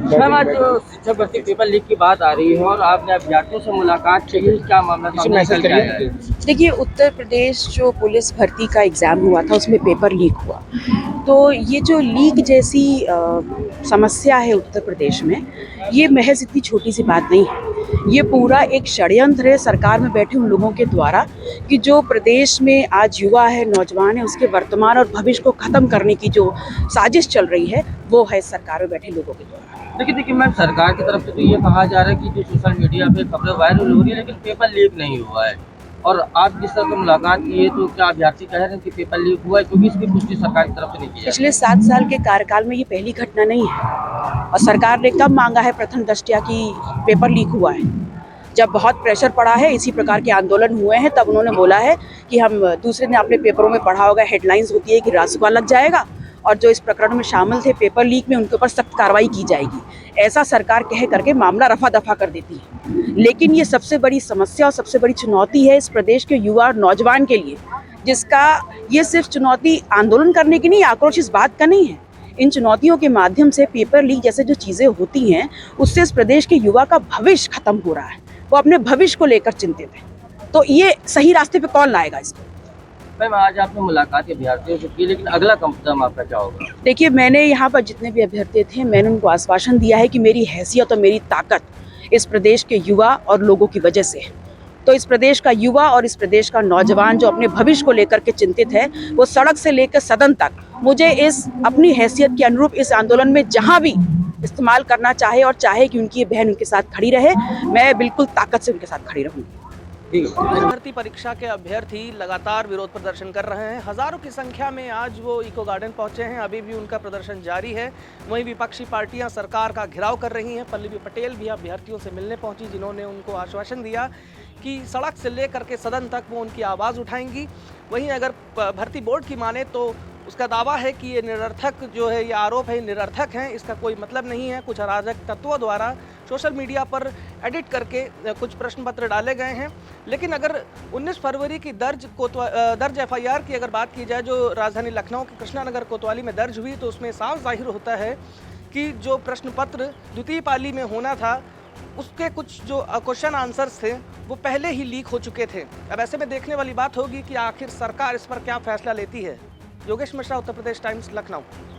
Ma'am, आज जो शिक्षक भर्ती पेपर लीक की बात आ रही है और आपने अभ्यर्थियों से मुलाकात की है, क्या मामला सामने निकल के आया है? देखिए, उत्तर प्रदेश जो पुलिस भर्ती का एग्ज़ाम हुआ था उसमें पेपर लीक हुआ। तो ये जो लीक जैसी समस्या है उत्तर प्रदेश में, ये महज़ इतनी छोटी-सी बात नहीं है। ये पूरा एक षड्यंत्र है सरकार में बैठे उन लोगों के द्वारा कि जो प्रदेश में आज युवा है, नौजवान है, उसके वर्तमान और भविष्य को ख़त्म करने की जो साजिश चल रही है, वो है सरकार में बैठे लोगों के द्वारा। देखिए मैम, सरकार की तरफ से तो ये कहा जा रहा है कि जो सोशल मीडिया पे खबरें वायरल हो रही है लेकिन पेपर लीक नहीं हुआ है। और आप जिस तरह से मुलाकात की है तो क्या अभ्यर्थी कह रहे हैं कि पेपर लीक हुआ है, क्योंकि इसकी पुष्टि सरकार की तरफ से नहीं की जा पिछले 7 साल के कार्यकाल में ये पहली घटना नहीं है और सरकार ने कब मांगा है प्रथम दृष्टया कि पेपर लीक हुआ है? जब बहुत प्रेशर पड़ा है, इसी प्रकार के आंदोलन हुए हैं, तब उन्होंने बोला है कि हम दूसरे दिन आपने पेपरों में पढ़ा होगा, हेडलाइंस होती है कि रासुका लग जाएगा और जो इस प्रकरण में शामिल थे पेपर लीक में उनके ऊपर सख्त कार्रवाई की जाएगी। ऐसा सरकार कह करके मामला रफा दफा कर देती है। लेकिन ये सबसे बड़ी समस्या और सबसे बड़ी चुनौती है इस प्रदेश के युवा और नौजवान के लिए, जिसका ये सिर्फ चुनौती आंदोलन करने की नहीं, आक्रोश इस बात का नहीं है। इन चुनौतियों के माध्यम से पेपर लीक जैसे जो चीज़ें होती हैं, उससे इस प्रदेश के युवा का भविष्य खत्म हो रहा है। वो अपने भविष्य को लेकर चिंतित है। तो ये सही रास्ते पे कौन लाएगा इसको? मैम, आज आपने मुलाकात अभ्यर्थियों से की, लेकिन अगला कदम आपका क्या होगा? देखिए, मैंने यहाँ पर जितने भी अभ्यर्थी थे, मैंने उनको आश्वासन दिया है कि मेरी हैसियत और मेरी ताकत इस प्रदेश के युवा और लोगों की वजह से है। तो इस प्रदेश का युवा और इस प्रदेश का नौजवान जो अपने भविष्य को लेकर के चिंतित है, वो सड़क से लेकर सदन तक मुझे इस अपनी हैसियत के अनुरूप इस आंदोलन में जहाँ भी इस्तेमाल करना चाहे और चाहे कि उनकी बहन उनके साथ खड़ी रहे, मैं बिल्कुल ताकत से उनके साथ खड़ी रहूँगी। पुलिस भर्ती परीक्षा के अभ्यर्थी लगातार विरोध प्रदर्शन कर रहे हैं। हजारों की संख्या में आज वो इको गार्डन पहुंचे हैं, अभी भी उनका प्रदर्शन जारी है। वहीं विपक्षी पार्टियां सरकार का घेराव कर रही हैं। पल्लवी पटेल भी अभ्यर्थियों से मिलने पहुंची, जिन्होंने उनको आश्वासन दिया कि सड़क से लेकर के सदन तक वो उनकी आवाज़ उठाएंगी। वहीं अगर भर्ती बोर्ड की माने तो उसका दावा है कि ये निरर्थक जो है, ये आरोप है, निरर्थक हैं, इसका कोई मतलब नहीं है। कुछ अराजक तत्वों द्वारा सोशल मीडिया पर एडिट करके कुछ प्रश्न पत्र डाले गए हैं। लेकिन अगर 19 फरवरी की दर्ज एफआईआर की अगर बात की जाए, जो राजधानी लखनऊ के कृष्णानगर कोतवाली में दर्ज हुई, तो उसमें साफ जाहिर होता है कि जो प्रश्न पत्र द्वितीय पाली में होना था, उसके कुछ जो क्वेश्चन आंसर्स थे वो पहले ही लीक हो चुके थे। अब ऐसे में देखने वाली बात होगी कि आखिर सरकार इस पर क्या फैसला लेती है। योगेश मिश्रा, उत्तर प्रदेश टाइम्स, लखनऊ।